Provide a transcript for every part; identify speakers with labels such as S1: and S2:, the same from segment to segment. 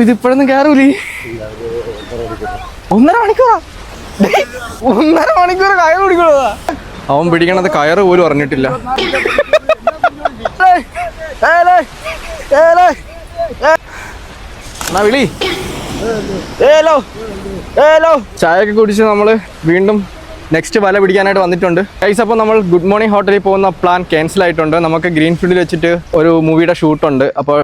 S1: ഇതിപ്പോഴൊന്നും കയറൂലേ? 1.5 മണിക്കൂറാ? 1.5 മണിക്കൂർ കയറ് പിടിക്കണതാ. അവൻ പിടിക്കണത് കയറ് പോലും അറിഞ്ഞിട്ടില്ല. എന്നാ വിളി. ചായയൊക്കെ കുടിച്ച് നമ്മള് വീണ്ടും നെക്സ്റ്റ് വല പിടിക്കാനായിട്ട് വന്നിട്ടുണ്ട് ഗൈസ്. അപ്പോൾ നമ്മൾ ഗുഡ് മോർണിംഗ് ഹോട്ടലിൽ പോകുന്ന പ്ലാൻ ക്യാൻസൽ ആയിട്ടുണ്ട്. നമുക്ക് ഗ്രീൻ ഫീൽഡിൽ വെച്ചിട്ട് ഒരു മൂവിയുടെ ഷൂട്ടുണ്ട്. അപ്പോൾ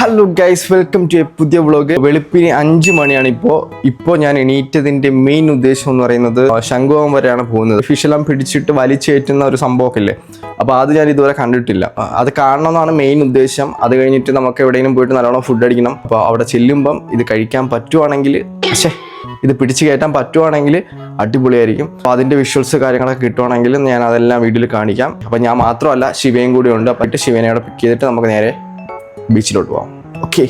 S1: hello guys, welcome to a പുതിയ വ്ളോഗ്. വെളുപ്പിന് 5 മണിയാണ് ഇപ്പോൾ ഞാൻ എണീറ്റതിന്റെ മെയിൻ ഉദ്ദേശം എന്ന് പറയുന്നത് ശംഖുവം വരെയാണ് പോകുന്നത്. ഫിഷെല്ലാം പിടിച്ചിട്ട് വലിച്ചേറ്റുന്ന ഒരു സംഭവമൊക്കെ ഇല്ലേ, അപ്പോൾ അത് ഞാൻ ഇതുവരെ കണ്ടിട്ടില്ല. അത് കാണണമെന്നാണ് മെയിൻ ഉദ്ദേശം. അത് കഴിഞ്ഞിട്ട് നമുക്ക് എവിടെയെങ്കിലും പോയിട്ട് നല്ലോണം ഫുഡ് അടിക്കണം. അപ്പോൾ അവിടെ ചെല്ലുമ്പം ഇത് കഴിക്കാൻ പറ്റുവാണെങ്കിൽ, ഇത് പിടിച്ച് കയറ്റാൻ പറ്റുവാണെങ്കിൽ അടിപൊളിയായിരിക്കും. അപ്പോൾ അതിൻ്റെ വിഷ്വൽസ് കാര്യങ്ങളൊക്കെ കിട്ടുവാണെങ്കിൽ ഞാൻ അതെല്ലാം വീഡിയോയിൽ കാണിക്കാം. അപ്പോൾ ഞാൻ മാത്രമല്ല, ശിവയും കൂടി ഉണ്ട്. അപ്പോൾ ശിവനെ അവിടെ പിക്ക് ചെയ്തിട്ട് നമുക്ക് നേരെ ബീച്ചിലോട്ട് പോവാം. ഓക്കെ,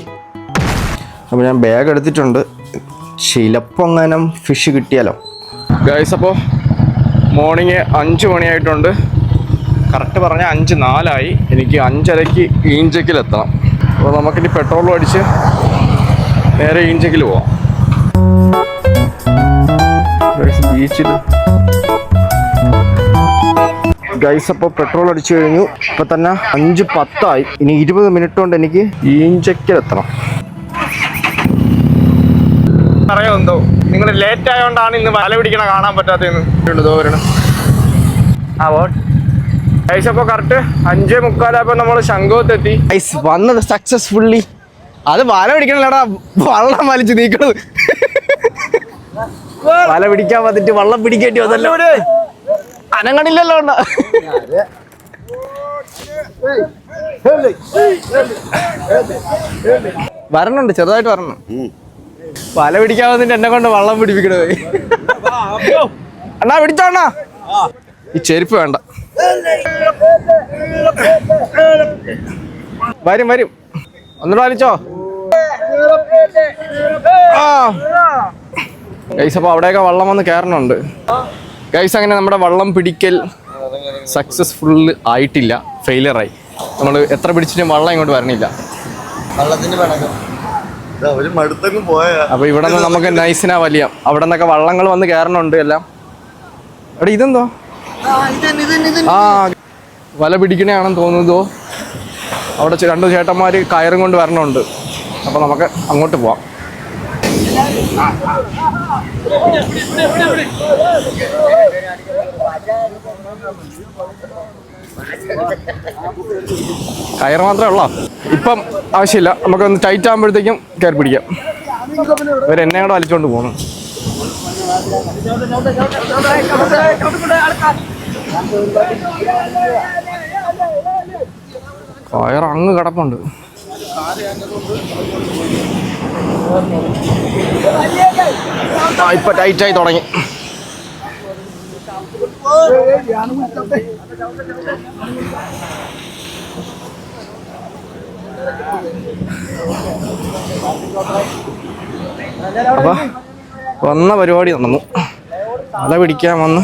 S1: അപ്പോൾ ഞാൻ ബാഗ് എടുത്തിട്ടുണ്ട്. ചിലപ്പോൾ അങ്ങനെ ഫിഷ് കിട്ടിയാലോ ഗൈസ്. അപ്പോൾ മോർണിംഗ് 5 മണിയായിട്ടുണ്ട്. കറക്റ്റ് പറഞ്ഞാൽ 5:04. എനിക്ക് 5:30 ഈഞ്ചക്കിലെത്തണം. അപ്പോൾ നമുക്കിനി പെട്രോളും അടിച്ച് നേരെ ഈഞ്ചക്കിൽ പോവാം. ബീച്ചിൽ ഗൈസ്, അപ്പോൾ പെട്രോൾ അടിച്ചു കഴിഞ്ഞു. ഇപ്പം തന്നെ 5:10. ഇനി 20 മിനിറ്റ് കൊണ്ട് എനിക്ക് ഈഞ്ചക്കിലെത്തണം. അറിയോ എന്തോ നിങ്ങൾ ലേറ്റ് ആയതുകൊണ്ടാണ് ഇന്ന് വല പിടിക്കണ കാണാൻ പറ്റാത്തതെന്ന് വരണം. ആ വോട്ട് ഗൈസ്, അപ്പോൾ കറക്റ്റ് 5:45 നമ്മൾ ശംഖുവത്തെത്തി. ഗൈസ് വന്നത് സക്സസ്ഫുള്ളി. അത് വല പിടിക്കണല്ലേടാ, വള്ളം വലിച്ച് നീക്കണത്. വല പിടിക്കാൻ വന്നിട്ട് വള്ളം പിടിക്കേണ്ടി വന്നല്ലോ. അനങ്ങണില്ലല്ലോ. വരണുണ്ട്, ചെറുതായിട്ട് വരണം. വല പിടിക്കാൻ വന്നിട്ട് എന്നെ കൊണ്ട് വള്ളം പിടിപ്പിക്കണത്. അണ്ണാ പിടിച്ചോ അണ്ണാ. ഈ ചെരുപ്പ് വേണ്ട. വരും ഒന്നുകൂടെ വലിച്ചോ. ഗൈസ്, അപ്പോൾ അവിടെയൊക്കെ വള്ളം വന്ന് കയറണുണ്ട് ഗൈസ്. അങ്ങനെ നമ്മുടെ വള്ളം പിടിക്കൽ സക്സസ്ഫുൾ ആയിട്ടില്ല, ഫെയിലിയറായി. നമ്മൾ എത്ര പിടിച്ചിട്ടും വള്ളം ഇങ്ങോട്ട് വരണില്ല. അപ്പോൾ ഇവിടെ നിന്ന് നമുക്ക് നൈസിനാ വലിയ. അവിടെ നിന്നൊക്കെ വള്ളങ്ങൾ വന്ന് കയറണുണ്ട് എല്ലാം. അവിടെ ഇതെന്തോ വല പിടിക്കണയാണെന്ന് തോന്നുന്നതോ. അവിടെ 2 ചേട്ടന്മാർ കയറും കൊണ്ട് വരണുണ്ട്. അപ്പോൾ നമുക്ക് അങ്ങോട്ട് പോവാം. കയറ് മാത്രമേ ഉള്ളോ? ഇപ്പം ആവശ്യമില്ല, നമുക്കൊന്ന് ടൈറ്റ് ആകുമ്പോഴത്തേക്കും കയറി പിടിക്കാം. എന്നെ കൂടെ വലിച്ചോണ്ട് പോകണം. കയറ് അങ്ങ് കിടപ്പുണ്ട്. ഇപ്പൊ ടൈറ്റായി തുടങ്ങി. അപ്പൊ വന്ന പരിപാടി നടന്നു. വല പിടിക്കാൻ വന്ന്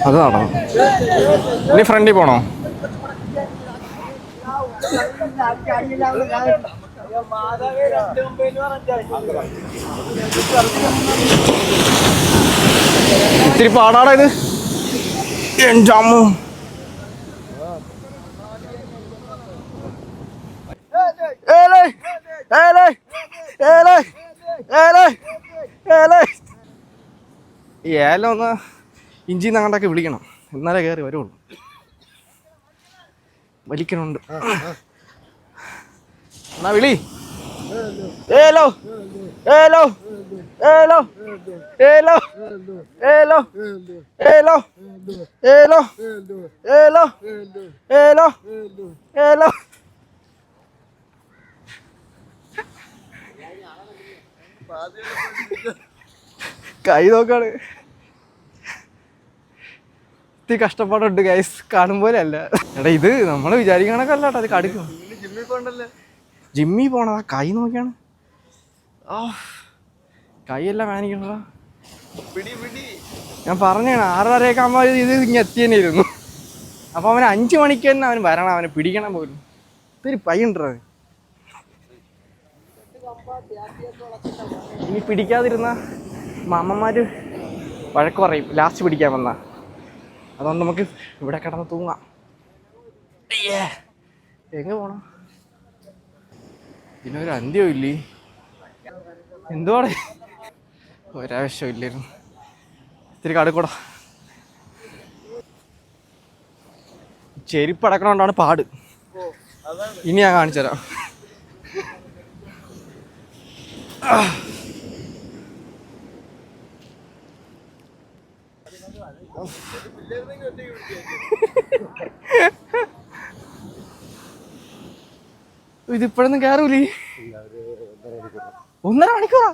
S1: അത് നടന്നു. ഇനി ഫ്രണ്ടിൽ പോണോ? ഇത്തിരി പാടാടാ ഇത്. എൻജാമു ഈ ഏലം ഒന്ന് ഇഞ്ചിന്ന് അങ്ങോട്ടൊക്കെ വിളിക്കണം, എന്നാലേ കയറി വരുള്ളൂ. വലിക്കണുണ്ട്. എന്നാ വിളി. ഏലോ ഏലോ ഏലോ ഏലോ ഏലോ ഏലോ ഏലോ ഏലോ ഏലോ ഏലോ. കൈ നോക്കാണ്. ഇത്തിരി കഷ്ടപ്പാടുണ്ട് ഗൈസ്, കാണും പോലെ അല്ല. എടാ ഇത് നമ്മൾ വിചാരിക്കണക്കല്ല കേട്ടോ. അത് കടുക്കും. ജിമ്മി പോണതാ. കൈ നോക്കിയാണ്. കൈയെല്ലാം വാനിക്കണടാ. ഞാൻ പറഞ്ഞാണ് 6:30 ആകുമ്പോൾ ഇത് ഇങ്ങനെ എത്തിയെന്നിരുന്നു. അപ്പോൾ അവന് 5 മണിക്ക് തന്നെ അവന് വരണം, അവനെ പിടിക്കണം പോലും. ഇത്തിരി പയ്യണ്ടോ ഇനി പിടിക്കാതിരുന്ന മാമന്മാര് വഴക്ക് പറയും ലാസ്റ്റ് പിടിക്കാൻ വന്ന. അതുകൊണ്ട് നമുക്ക് ഇവിടെ കിടന്ന് തൂങ്ങാം. എങ്ങ് പോണം? പിന്നെ ഒരു അന്ത്യവും ഇല്ലേ? എന്തുവാടെ ഒരാവശ്യം ഇല്ലായിരുന്നു. ഇത്തിരി കടുക്കൂടാ. ചെരുപ്പ് അടക്കണോണ്ടാണ് പാട്. ഇനി ഞാൻ കാണിച്ചു തരാം. ഇതിപ്പോഴൊന്നും കയറൂലേ? 1.5 മണിക്കൂറാ?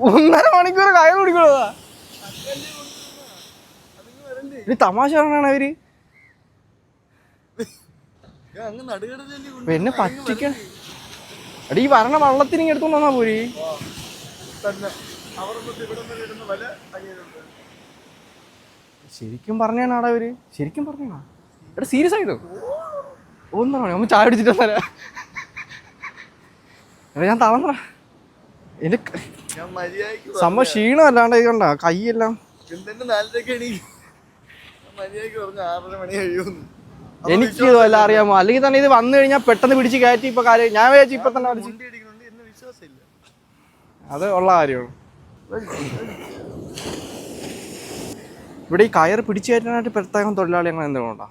S1: 1.5 മണിക്കൂർ കയറ് പിടിക്കണതാ? ഇത് തമാശ പറഞ്ഞാണ് അവര്. പിന്നെ പറ്റിക്കണ എടീ, ഈ വരണ വള്ളത്തിന് ഇങ്ങ് എടുത്തോണ്ട് വന്നാ പോരി. ശരിക്കും പറഞ്ഞാണാടാ അവര്, ശരിക്കും പറഞ്ഞാ. എടാ സീരിയസ് ആയിട്ടോ? 1.5 മണി നമ്മൾ ചായ അടിച്ചിട്ട് വന്നേരാ. എടാ ഞാൻ തളർന്നടാ. എനിക്ക് സംഭവം ക്ഷീണം അല്ലാണ്ട് കണ്ട കൈയെല്ലാം. എനിക്ക് എല്ലാം അറിയാമോ? അല്ലെങ്കിൽ തന്നെ ഇത് വന്നു കഴിഞ്ഞാൽ പെട്ടെന്ന് പിടിച്ച് കയറ്റി ഇപ്പൊ കാര്യം ഞാൻ വിചാരിച്ചു ഇപ്പൊ തന്നെ അത് ഉള്ള കാര്യമാണ്. ഇവിടെ ഈ കയറ് പിടിച്ചു കയറ്റാനായിട്ട് പ്രത്യേകം തൊഴിലാളി അങ്ങനെ എന്തെങ്കിലും ഉണ്ടോ?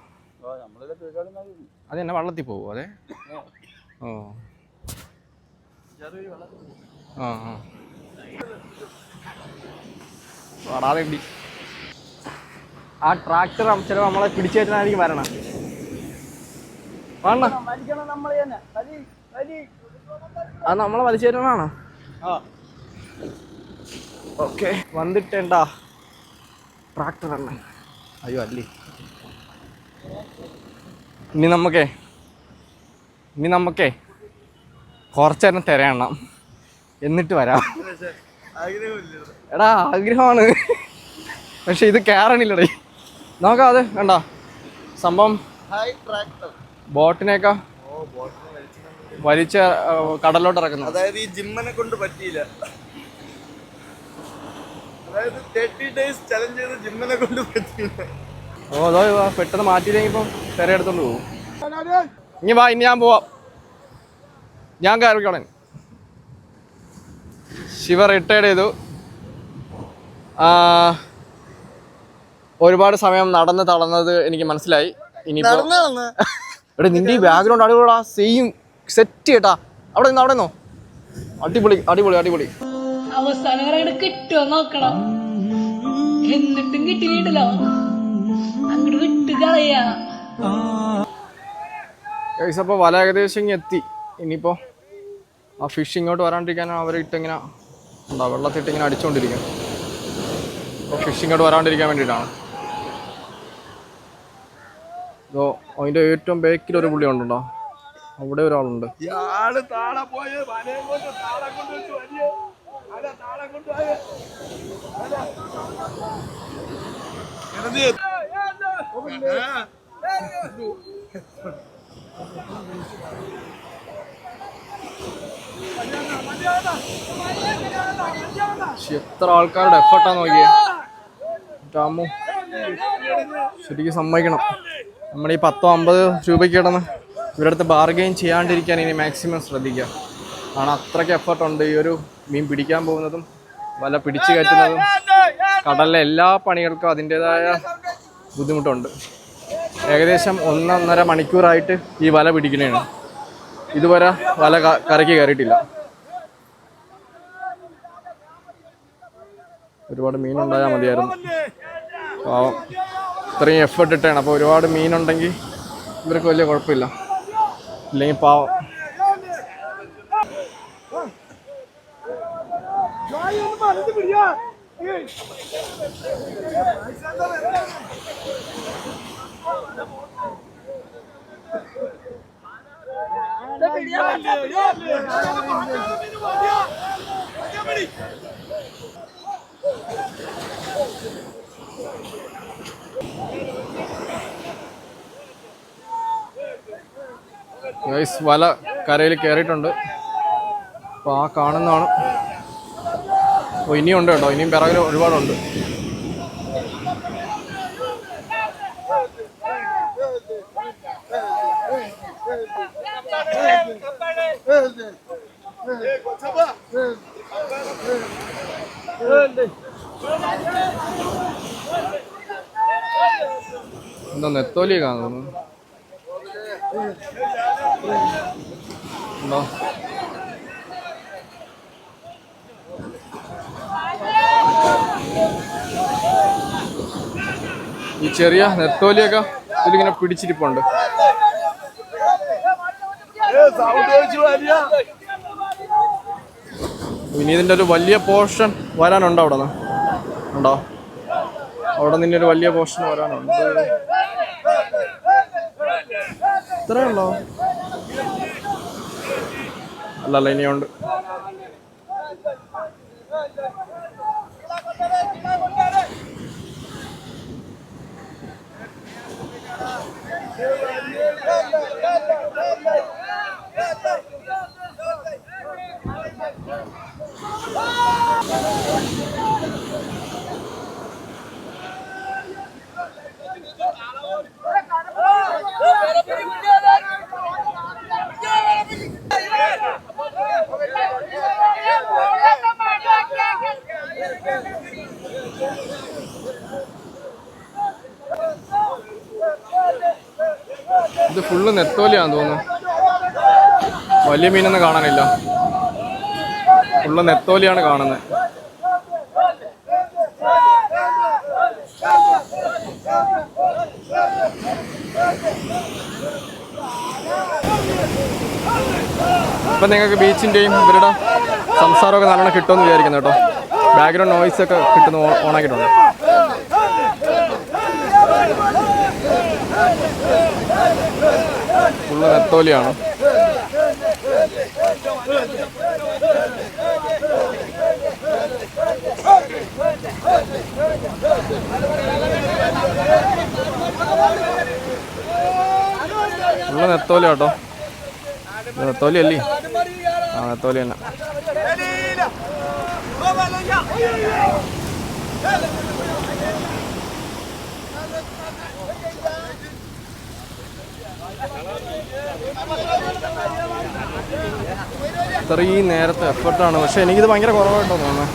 S1: അത് തന്നെ വള്ളത്തിൽ പോകും. അതെ. ഓ ആ വടാതെ ഉണ്ട്. ആ ട്രാക്ടർ ചിലപ്പോൾ നമ്മളെ പിടിച്ചു കയറ്റാനായിരിക്കും വരണം. അത് നമ്മളെ വലിച്ചു കയറ്റണാണോ? ഓക്കെ വന്നിട്ടേണ്ടാ ട്രാക്ടർ അല്ല. അയ്യോ അല്ലേ. ഇനി നമുക്കേ കുറച്ചു നേരം തിരയണം, എന്നിട്ട് വരാം. എടാ ആഗ്രഹമാണ്, പക്ഷെ ഇത് കയറണില്ലടേ. നോക്കാം. അത് കണ്ടോ സംഭവം? ബോട്ടിനെയൊക്കെ വലിച്ച കടലോട്ട് ഇറക്കുന്നു.
S2: അതായത് ഈ ജിമ്മനെ കൊണ്ട് പറ്റിയില്ല. അതായത് 30 days ചലഞ്ച് ചെയ്ത് ജിമ്മനെ കൊണ്ട് പറ്റിയില്ല.
S1: ഓ അതോ പെട്ടെന്ന് മാറ്റിയില്ലെങ്കിൽ ഇപ്പം തിരയെടുത്തോണ്ട് പോകും. ഇനി വാ, ഇനി ഞാൻ പോവാം. ഞാൻ കയറിക്കോളാൻ. ശിവ റിട്ടയർഡ് ചെയ്തു. ഒരുപാട് സമയം നടന്ന് തളർന്നത് എനിക്ക് മനസ്സിലായി. ഇനിയിപ്പോ എടാ നിന്റെ ഈ ബാക്ക്ഗ്രൗണ്ട് അടിപൊളിയാ, സെയിം സെറ്റ് കേട്ടാ. അവിടെ നിന്നോ അടിപൊളി അടിപൊളി അടിപൊളി.
S3: അവസാനം കിട്ടുമോ നോക്കണം, എന്നിട്ടും കിട്ടിയിട്ടല്ലോ അങ്ങോട്ട് വിട്ട് കളയാ.
S1: അപ്പോൾ വല ഏകദേശം എത്തി. ഇനിയിപ്പോൾ ആ ഫിഷ് ഇങ്ങോട്ട് വരാണ്ടിരിക്കാനാണ് അവരിട്ടിങ്ങനെ ഉണ്ടോ വെള്ളത്തിട്ട് ഇങ്ങനെ അടിച്ചുകൊണ്ടിരിക്കും. അപ്പോൾ ഫിഷ് ഇങ്ങോട്ട് വരാണ്ടിരിക്കാൻ വേണ്ടിയിട്ടാണ്. ഇതോ അതിൻ്റെ ഏറ്റവും ബേക്കിൽ ഒരു പുള്ളി ഉണ്ടോ, അവിടെ ഒരാളുണ്ട്. എത്ര ആൾക്കാരുടെ എഫർട്ടാ നോക്കിയേ. രാമു ശരിക്കും സമ്മതിക്കണം. നമ്മുടെ ഈ 10-50 രൂപയ്ക്ക് കിടന്ന് ഇവരുടെ അടുത്ത് ബാർഗെയിൻ ചെയ്യാണ്ടിരിക്കാൻ ഇനി മാക്സിമം ശ്രദ്ധിക്കുക. കാരണം അത്രയ്ക്ക് എഫർട്ടുണ്ട് ഈ ഒരു മീൻ പിടിക്കാൻ പോകുന്നതും വല പിടിച്ചു കയറ്റുന്നതും. കടലിലെ എല്ലാ പണികൾക്കും അതിൻ്റെതായ ബുദ്ധിമുട്ടുണ്ട്. ഏകദേശം 1.5 മണിക്കൂറായിട്ട് ഈ വല പിടിക്കുന്നതാണ്. ഇതുവരെ വല കരയ്ക്ക് കയറിയിട്ടില്ല. ഒരുപാട് മീനുണ്ടായാൽ മതിയായിരുന്നു. പാവം ഇത്രയും എഫേർട്ട് ഇട്ടാണ്. അപ്പോൾ ഒരുപാട് മീനുണ്ടെങ്കിൽ ഇവർക്ക് വലിയ കുഴപ്പമില്ല, ഇല്ലെങ്കിൽ പാവം. ഗൈസ് വല കരയിൽ കയറിയിട്ടുണ്ട്. അപ്പോൾ ആ കാണുന്നതാണ്. അപ്പോൾ ഇനിയുണ്ട് കേട്ടോ, ഇനിയും പിറകിൽ ഒരുപാടുണ്ട്. എന്താ നെത്തോലി കാണുന്നു ഉണ്ടോ? ഈ ചെറിയ നെത്തോലിയൊക്കെ ഇതിലിങ്ങനെ പിടിച്ചിരിപ്പുണ്ട്. ഇനി ഇതിൻ്റെ ഒരു വലിയ പോർഷൻ വരാനുണ്ടോ? അവിടെ നിന്ന് ഉണ്ടോ? അവിടെ നിന്നെ ഒരു വലിയ പോർഷൻ വരാനുണ്ട്. ഇത്രയുണ്ടോ? അല്ലല്ല, ഇനിയുണ്ട്. ഇത് ഫുള്ള് നെത്തോലിയാന്ന് തോന്നുന്നു. വലിയ മീനൊന്നും കാണാനില്ല, ഫുള്ള് നെത്തോലിയാണ് കാണുന്നത്. ഇപ്പം നിങ്ങൾക്ക് ബീച്ചിൻ്റെയും ഇവരുടെ സംസാരമൊക്കെ നല്ലോണം കിട്ടുമെന്ന് വിചാരിക്കുന്നു കേട്ടോ. ബാക്ക്ഗ്രൗണ്ട് നോയ്സ് ഒക്കെ കിട്ടുന്ന ഓണാക്കിയിട്ടുണ്ട്. ഫുള്ള് നെത്തോലിയാണ്. ഫുള്ള് നെത്തോലി കേട്ടോ. നെത്തോലി അല്ലേ? ആ, നെത്തോലി തന്നെ. ഇത്രയും നേരത്തെ എഫർട്ടാണ്, പക്ഷെ എനിക്കിത് ഭയങ്കര കുറവായിട്ടോ തോന്നുന്നത്.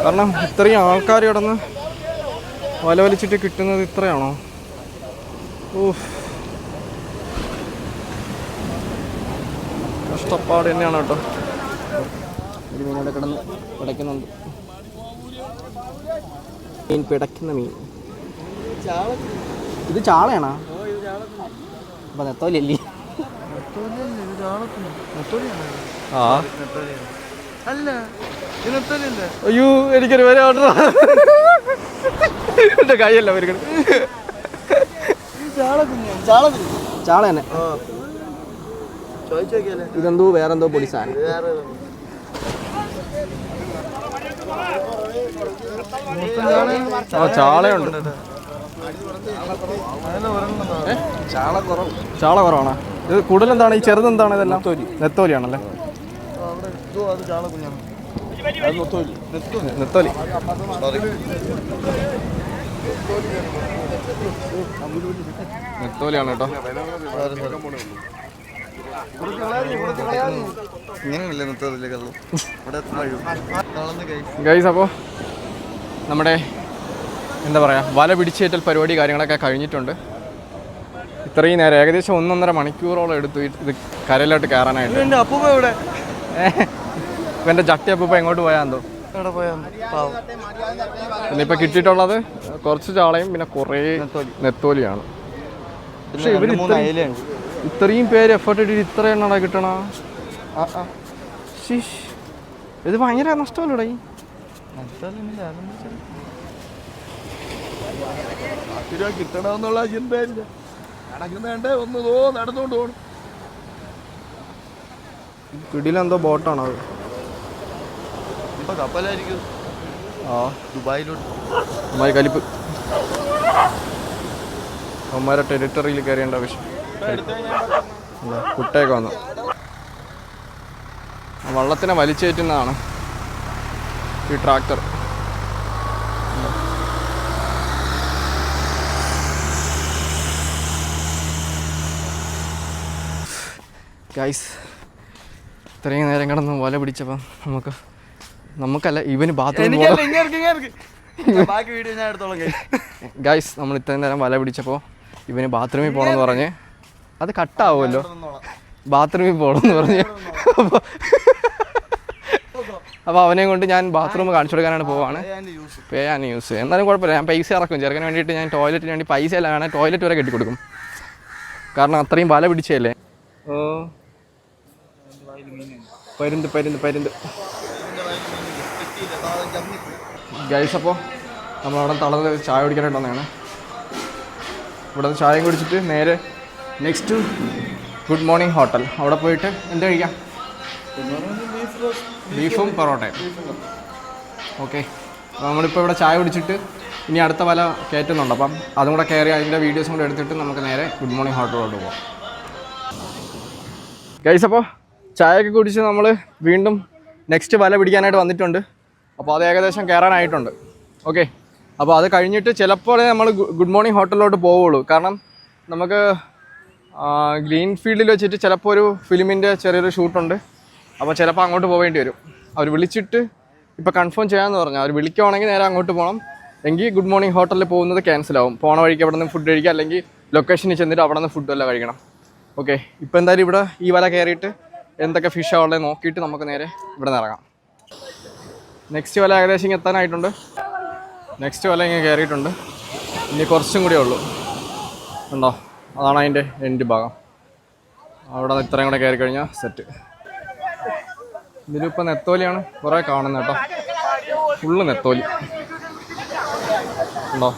S1: കാരണം ഇത്രയും ആൾക്കാർ കിടന്ന് വല വലിച്ചിട്ട് കിട്ടുന്നത് ഇത്രയാണോ? ഓഹ്, കഷ്ടപ്പാട് തന്നെയാണ് കേട്ടോ. ഒരു മീനോടെ കിടന്ന് പിടയ്ക്കുന്നുണ്ട്. മീൻ പിടയ്ക്കുന്ന മീൻ. ഇത് ചാളയാണോ? അപ്പം നെത്തോലി ആ
S2: അല്ല,
S1: അയ്യോ, എനിക്കൊരു വരെ ഓർഡർ. എന്റെ കൈയല്ല വരുന്നത്. ചാള തന്നെ. ഇതെന്തോ വേറെന്തോ പൊടി സാധനം. ആ, ചാളയുണ്ട്. ചാള കുറവാണ്. ഇത് കൂടുതലെന്താണ്? ഈ ചെറുതെന്താണ്? ഇതെല്ലാം നെത്തോലിയാണല്ലേ? നെത്തോലി. നെത്തോലിയാണ് കേട്ടോ. ഗൈസ്, അപ്പോൾ നമ്മുടെ എന്താ പറയുക, വല പിടിച്ചേറ്റൽ പരിപാടി കാര്യങ്ങളൊക്കെ കഴിഞ്ഞിട്ടുണ്ട്. ഇത്രയും നേരം ഏകദേശം 1.5 മണിക്കൂറോളം എടുത്തു ഇത് കരയിലോട്ട് കയറാനായിട്ട്. ഇപ്പം എൻ്റെ ചട്ടി അപ്പൂപ്പ എങ്ങോട്ട് പോയാന്തോ. പിന്നെ ഇപ്പം കിട്ടിയിട്ടുള്ളത് കുറച്ച് ചാളയും പിന്നെ കുറേ നെത്തോലിയാണ്. പക്ഷെ ഇവർ ഇത്രയും പേര് എഫേർട്ട് ഇട്ടിട്ട് ഇത്ര എണ്ണടാ കിട്ടണ. ഇത് ഭയങ്കര നഷ്ടമല്ലോടാ.
S2: കിട്ടണമെന്നുള്ള ചിന്തയില്ല. നടക്കുന്നുണ്ട് ഒന്ന് നടന്നുകൊണ്ട് പോകണം.
S1: പിടിയിലെന്തോ ബോട്ടാണോ അത്?
S2: ഇപ്പൊ കപ്പലായിരിക്കും.
S1: ആ,
S2: ദുബായിലോട്ട്
S1: അമ്മായി കലിപ്പ്. അമ്മമാരെ ടെറിട്ടറിയിൽ കയറേണ്ട ആവശ്യം. കുട്ടയൊക്കെ വന്നു. വള്ളത്തിനെ വലിച്ചേറ്റുന്നതാണ് ഈ ട്രാക്ടർ. ഗൈസ്, ഇത്രയും നേരം കിടന്ന് വല പിടിച്ചപ്പം നമുക്കല്ല ഇവന് ബാത്റൂം ഗൈസ്, നമ്മൾ ഇത്രയും നേരം വല പിടിച്ചപ്പോൾ ഇവന് ബാത്റൂമിൽ പോകണമെന്ന് പറഞ്ഞ് അത് കട്ടാവുമല്ലോ, ബാത്റൂമിൽ പോകണമെന്ന് പറഞ്ഞ് അപ്പോൾ അവനെയും കൊണ്ട് ഞാൻ ബാത്റൂം കാണിച്ചു കൊടുക്കാനാണ് പോവാണ്. Pay and use. എന്നാലും കുഴപ്പമില്ല, ഞാൻ പൈസ ഇറക്കും. ചെറുക്കന് വേണ്ടിയിട്ട് ഞാൻ ടോയ്ലറ്റിന് വേണ്ടി പൈസ എല്ലാം വേണം, ടോയ്ലറ്റ് വരെ കെട്ടിക്കൊടുക്കും. കാരണം അത്രയും വല പിടിച്ചല്ലേ. ഓ പരുന്ത് പരുന്ത് പരുന്ത് ഗൈസ്. അപ്പോൾ നമ്മളവിടെ തളർന്ന് ചായ കുടിക്കാനായിട്ട് വന്നതാണ്. ഇവിടെ ചായയും കുടിച്ചിട്ട് നേരെ നെക്സ്റ്റ് ഗുഡ് മോർണിംഗ് ഹോട്ടൽ. അവിടെ പോയിട്ട് എന്താ കഴിക്കാം? ബീഫും പൊറോട്ടയും. ഓക്കെ, നമ്മളിപ്പോൾ ഇവിടെ ചായ കുടിച്ചിട്ട് ഇനി അടുത്ത വല കയറ്റുന്നുണ്ട്. അപ്പം അതും കൂടെ കയറി അതിൻ്റെ വീഡിയോസും കൂടെ എടുത്തിട്ട് നമുക്ക് നേരെ ഗുഡ് മോർണിംഗ് ഹോട്ടലിലോട്ട് പോകാം. ഗൈസ്, അപ്പോൾ ചായയൊക്കെ കുടിച്ച് നമ്മൾ വീണ്ടും നെക്സ്റ്റ് വല പിടിക്കാനായിട്ട് വന്നിട്ടുണ്ട്. അപ്പോൾ അത് ഏകദേശം കയറാനായിട്ടുണ്ട്. ഓക്കെ, അപ്പോൾ അത് കഴിഞ്ഞിട്ട് ചിലപ്പോൾ നമ്മൾ ഗുഡ് മോർണിംഗ് ഹോട്ടലിലോട്ട് പോവുള്ളൂ. കാരണം നമുക്ക് ഗ്രീൻ ഫീൽഡിൽ വെച്ചിട്ട് ചിലപ്പോൾ ഒരു ഫിലിമിൻ്റെ ചെറിയൊരു ഷൂട്ടുണ്ട്. അപ്പോൾ ചിലപ്പോൾ അങ്ങോട്ട് പോവേണ്ടി വരും. അവർ വിളിച്ചിട്ട് ഇപ്പോൾ കൺഫേം ചെയ്യാമെന്ന് പറഞ്ഞാൽ, അവർ വിളിക്കുവാണെങ്കിൽ നേരെ അങ്ങോട്ട് പോകണം. എങ്കിൽ ഗുഡ് മോർണിംഗ് ഹോട്ടലിൽ പോകുന്നത് ക്യാൻസലാവും. പോണ വഴിക്ക് അവിടെ നിന്ന് ഫുഡ് കഴിക്കുക, അല്ലെങ്കിൽ ലൊക്കേഷനിൽ ചെന്നിട്ട് അവിടെ നിന്ന് ഫുഡെല്ലാം കഴിക്കണം. ഓക്കെ, ഇപ്പോൾ എന്തായാലും ഇവിടെ ഈ വല കയറിയിട്ട് എന്തൊക്കെ ഫിഷാണ് ഉള്ളത് നോക്കിയിട്ട് നമുക്ക് നേരെ ഇവിടെ നിന്ന് ഇറങ്ങാം. നെക്സ്റ്റ് വല ഏകദേശം ഇങ്ങനെ എത്താനായിട്ടുണ്ട്. നെക്സ്റ്റ് വല ഇങ്ങനെ കയറിയിട്ടുണ്ട്. ഇനി കുറച്ചും കൂടിയേ ഉള്ളൂ. ഉണ്ടോ, അതാണ് അതിൻ്റെ എൻഡ് ഭാഗം. അവിടെ നിന്ന് ഇത്രയും കൂടെ കയറി കഴിഞ്ഞാൽ സെറ്റ്. ഇതിലിപ്പോൾ നെത്തോലിയാണ് കുറേ കാണുന്നത് കേട്ടോ. ഫുള്ള് നെത്തോലി ഉണ്ടോ.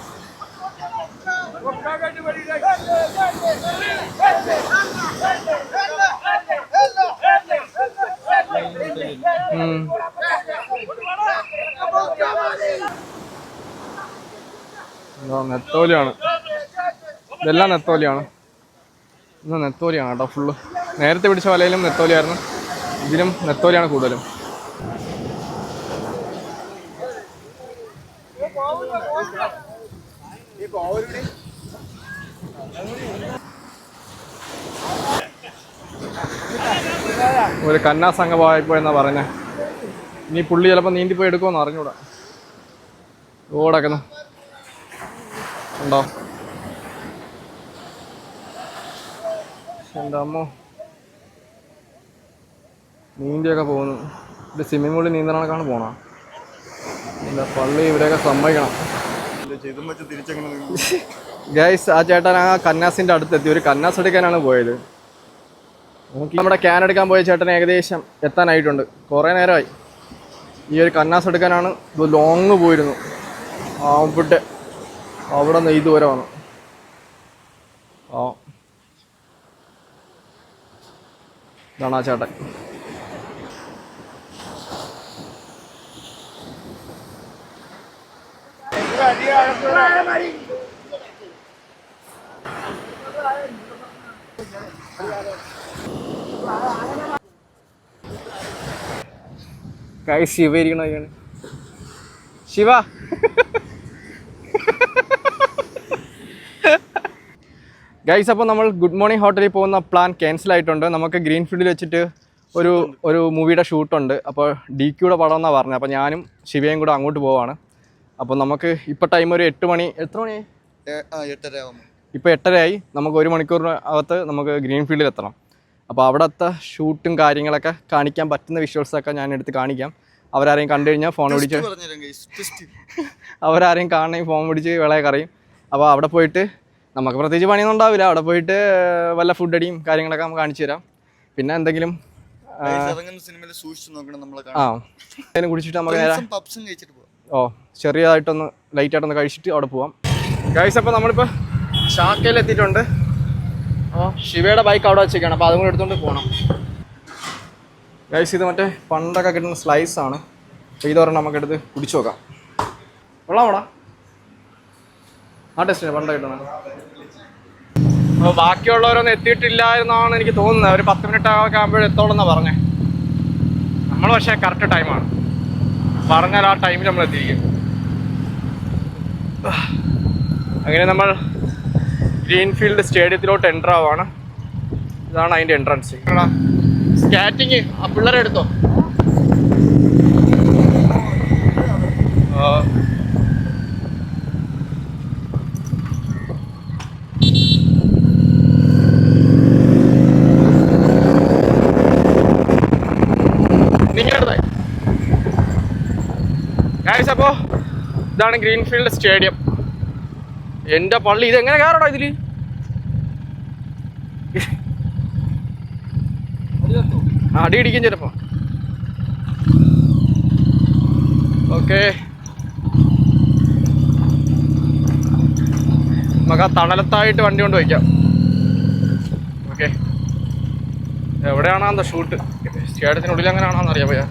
S1: നെത്തോലിയാണ്, ഇതെല്ലാം നെത്തോലിയാണ്. ഇന്ന് നെത്തോലിയാണ് കേട്ടോ ഫുള്ള്. നേരത്തെ പിടിച്ച വലയിലും നെത്തോലിയായിരുന്നു, ഇതിലും നെത്തോലിയാണ് കൂടുതലും. ഒരു കന്നാ സംഘമായിപ്പോയെന്നാ പറഞ്ഞേ. ഇനി പുള്ളി ചിലപ്പോൾ നീന്തിപ്പോയി എടുക്കുമെന്ന് അറിഞ്ഞൂടാ. ഓടക്കുന്നു ഉണ്ടോ എൻ്റെ അമ്മോ, നീന്തിയൊക്കെ പോകുന്നു. ഇത് സ്വിമ്മിംഗ് പൂളിൽ നീന്തണക്കാണ് പോണ. എൻ്റെ പള്ളി ഇവരെയൊക്കെ സമ്മതിക്കണം. ഗൈസ്, ആ ചേട്ടൻ ആ കന്നാസിൻ്റെ അടുത്തെത്തി. ഒരു കന്നാസ് എടുക്കാനാണ് പോയത്. നമ്മുടെ ക്യാൻ എടുക്കാൻ പോയ ചേട്ടൻ ഏകദേശം എത്താനായിട്ടുണ്ട്. കുറേ നേരമായി. ഈ ഒരു കന്നാസ് എടുക്കാനാണ് ഇത് ലോങ് പോയിരുന്നു. അവിടെ നിന്ന് ഇതുവരെ വന്നു. ഇതാണ് ആ ചേട്ടൻ. ശിവ ഇരിക്കണ ശിവ. ഗൈസ്, അപ്പോൾ നമ്മൾ ഗുഡ് മോർണിംഗ് ഹോട്ടലിൽ പോകുന്ന പ്ലാൻ ക്യാൻസൽ ആയിട്ടുണ്ട്. നമുക്ക് ഗ്രീൻ ഫീൽഡിൽ വെച്ചിട്ട് ഒരു മൂവിയുടെ ഷൂട്ടുണ്ട്. അപ്പോൾ DQയുടെ പടം എന്നാണ് പറഞ്ഞത്. അപ്പോൾ ഞാനും ശിവയും കൂടെ അങ്ങോട്ട് പോവാണ്. അപ്പോൾ നമുക്ക് ഇപ്പോൾ ടൈം ഒരു 8 മണി. എത്ര മണിയായി?
S2: 8:30.
S1: ഇപ്പോൾ 8:30 നമുക്ക് 1 മണിക്കൂറിനകത്ത് നമുക്ക് ഗ്രീൻ ഫീൽഡിൽ എത്തണം. അപ്പോൾ അവിടുത്തെ ഷൂട്ടും കാര്യങ്ങളൊക്കെ കാണിക്കാൻ പറ്റുന്ന വിഷ്വൽസൊക്കെ ഞാൻ എടുത്ത് കാണിക്കാം. അവരാരെയും കണ്ടു കഴിഞ്ഞാൽ ഫോൺ പിടിച്ച് അവരാരെയും കാണണമെങ്കിൽ ഫോൺ പിടിച്ച് വിളയെ കറിയും. അപ്പോൾ അവിടെ പോയിട്ട് നമുക്ക് പ്രത്യേകിച്ച് പണിയൊന്നും ഉണ്ടാവില്ല. അവിടെ പോയിട്ട് വല്ല ഫുഡ് അടിയും കാര്യങ്ങളൊക്കെ നമുക്ക് കാണിച്ചു തരാം. പിന്നെ എന്തെങ്കിലും അതിനെ കുടിച്ചിട്ട് നമുക്ക് ചെറിയതായിട്ടൊന്ന് ലൈറ്റായിട്ടൊന്ന് കഴിച്ചിട്ട് അവിടെ പോവാം. ഗൈസ്, അപ്പോൾ നമ്മളിപ്പോൾ ഷാക്കയിൽ എത്തിയിട്ടുണ്ട്. ശിവയുടെ ബൈക്ക് അവിടെ വെച്ചേക്കാണ്. അപ്പോൾ അതും കൂടെ എടുത്തുകൊണ്ട് പോകണം. ഗൈസ്, ഇത് മറ്റേ പണ്ടൊക്കെ കിട്ടുന്ന സ്ലൈസാണ്. അപ്പോൾ ഇതൊരെണ്ണം നമുക്കെടുത്ത് കുടിച്ചു നോക്കാം. കൊള്ളാം അവിടെ. ആ ടെസ്റ്റിന് പണ്ടൊക്കെ കിട്ടണം. അപ്പോൾ ബാക്കിയുള്ളവരൊന്നും എത്തിയിട്ടില്ലായിരുന്നാണ് എനിക്ക് തോന്നുന്നത്. ഒരു 10 മിനിറ്റ് ആകുമ്പോഴേ എത്തോളെന്നാണ് പറഞ്ഞത്. നമ്മൾ പക്ഷേ കറക്റ്റ് ടൈമാണ് പറഞ്ഞാൽ ആ ടൈമിൽ നമ്മൾ എത്തിയിരിക്കും. അങ്ങനെ നമ്മൾ ഗ്രീൻഫീൽഡ് സ്റ്റേഡിയത്തിലോട്ട് എൻ്റർ ആവുകയാണ്. ഇതാണ് അതിൻ്റെ എൻട്രൻസ്. സ്കാറ്റിങ് ആ പിള്ളേരെ എടുത്തോ. അപ്പോൾ ഇതാണ് ഗ്രീൻഫീൽഡ് സ്റ്റേഡിയം. എൻ്റെ പള്ളി ഇതെങ്ങനെ കയറടാ ഇതില്? അടി ഇടിക്കും ചിലപ്പോ. ഓക്കെ, നമുക്ക് ആ തണലത്തായിട്ട് വണ്ടി കൊണ്ട് വയ്ക്കാം. ഓക്കെ, എവിടെയാണോ ഷൂട്ട്? സ്റ്റേഡിയത്തിനുള്ളിൽ അങ്ങനെയാണോന്ന് അറിയാൻ പോയാ.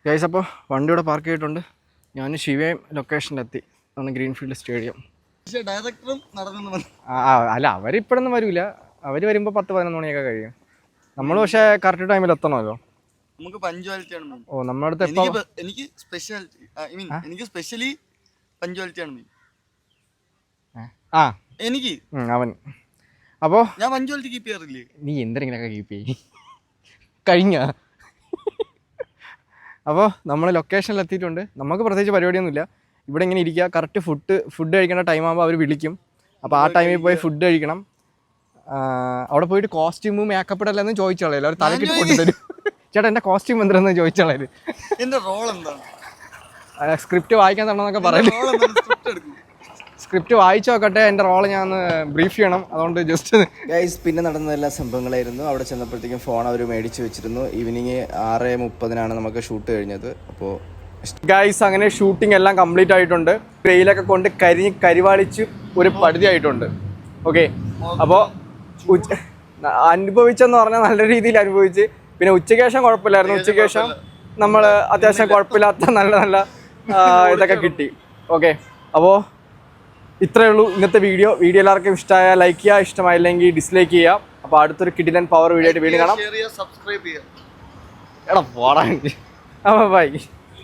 S1: ഗൈസ്, അപ്പോൾ വണ്ടി ഇവിടെ പാർക്ക് ചെയ്തിട്ടുണ്ട്. ഞാനും ശിവയും ലൊക്കേഷനിലെത്തി. ആണ് ഗ്രീൻഫീൽഡ് സ്റ്റേഡിയം.
S2: ഡയറക്ടറും നടന്നു.
S1: അല്ല, അവരിപ്പോഴൊന്നും വരില്ല. അവർ വരുമ്പോൾ 10-11 മണിയൊക്കെ കഴിയും. നമ്മൾ പക്ഷേ കറക്റ്റ് ടൈമിൽ എത്തണമല്ലോ.
S2: നമുക്ക് പഞ്ച്വാലിറ്റിയാണ് മെയിൻ.
S1: ഓ, നമ്മുടെ അടുത്ത്
S2: എനിക്ക് സ്പെഷ്യാലിറ്റി, ഐ മീൻ എനിക്ക് സ്പെഷ്യലി പഞ്ച്വാലിറ്റിയാണ് മെയിൻ.
S1: ആ,
S2: എനിക്ക്
S1: അവൻ. അപ്പോൾ
S2: ഞാൻ പഞ്ച്വാലിറ്റി കീപ്പ് ചെയ്യാറില്ലേ?
S1: നീ എന്തെങ്കിലുമൊക്കെ കീപ്പ് ചെയ്യും കഴിഞ്ഞ. അപ്പോൾ നമ്മൾ ലൊക്കേഷനിൽ എത്തിയിട്ടുണ്ട്. നമുക്ക് പ്രത്യേകിച്ച് പരിപാടിയൊന്നുമില്ല. ഇവിടെ ഇങ്ങനെ ഇരിക്കുക. കറക്റ്റ് ഫുഡ് കഴിക്കേണ്ട ടൈം ആകുമ്പോൾ അവർ വിളിക്കും. അപ്പോൾ ആ ടൈമിൽ പോയി ഫുഡ് കഴിക്കണം. അവിടെ പോയിട്ട് കോസ്റ്റ്യൂമും മേക്കപ്പ് ഇടല്ലെന്ന് ചോദിച്ചോളാം. അവർ തലക്കിട്ട് കൊണ്ടുതരും. ചേട്ടാ, എൻ്റെ കോസ്റ്റ്യൂം എന്തിനാന്ന് ചോദിച്ചോളാം.
S2: എൻ്റെ റോൾ എന്താണ്?
S1: സ്ക്രിപ്റ്റ് വായിക്കാൻ തരണമെന്നൊക്കെ പറയും. സ്ക്രിപ്റ്റ് വായിച്ചു നോക്കട്ടെ. എൻ്റെ റോള് ഞാൻ ബ്രീഫ് ചെയ്യണം. അതുകൊണ്ട് ജസ്റ്റ് ഗൈസ്, പിന്നെ നടന്ന എല്ലാ സംഭവങ്ങളായിരുന്നു. അവിടെ ചെന്നപ്പോഴത്തേക്കും ഫോൺ അവർ മേടിച്ച് വെച്ചിരുന്നു. ഈവനിങ് 6:30 നമുക്ക് ഷൂട്ട് കഴിഞ്ഞത്. അപ്പോൾ ഗൈസ്, അങ്ങനെ ഷൂട്ടിംഗ് എല്ലാം കംപ്ലീറ്റ് ആയിട്ടുണ്ട്. വെയിലൊക്കെ കൊണ്ട് കരിവാളിച്ച് ഒരു പടുതി ആയിട്ടുണ്ട്. ഓക്കെ, അപ്പോൾ അനുഭവിച്ചെന്ന് പറഞ്ഞാൽ നല്ല രീതിയിൽ അനുഭവിച്ച്. പിന്നെ ഉച്ചയ്ക്ക് ശേഷം കുഴപ്പമില്ലായിരുന്നു. ഉച്ചയ്ക്ക് ശേഷം നമ്മൾ അത്യാവശ്യം കുഴപ്പമില്ലാത്ത നല്ല ഇതൊക്കെ കിട്ടി. ഓക്കെ, അപ്പോൾ ഇത്രയേ ഉള്ളൂ ഇന്നത്തെ വീഡിയോ. വീഡിയോ എല്ലാവർക്കും ഇഷ്ടമായാൽ ലൈക്ക് ചെയ്യുക, ഇഷ്ടമായില്ലെങ്കിൽ ഡിസ്ലൈക്ക് ചെയ്യുക. അപ്പോൾ അടുത്തൊരു കിടിലൻ പവർ വീഡിയോ ആയിട്ട് വീണ്ടും കാണാം.
S2: സബ്സ്ക്രൈബ് ചെയ്യുക.
S1: എടാ പോടാ. അപ്പോൾ ബൈ.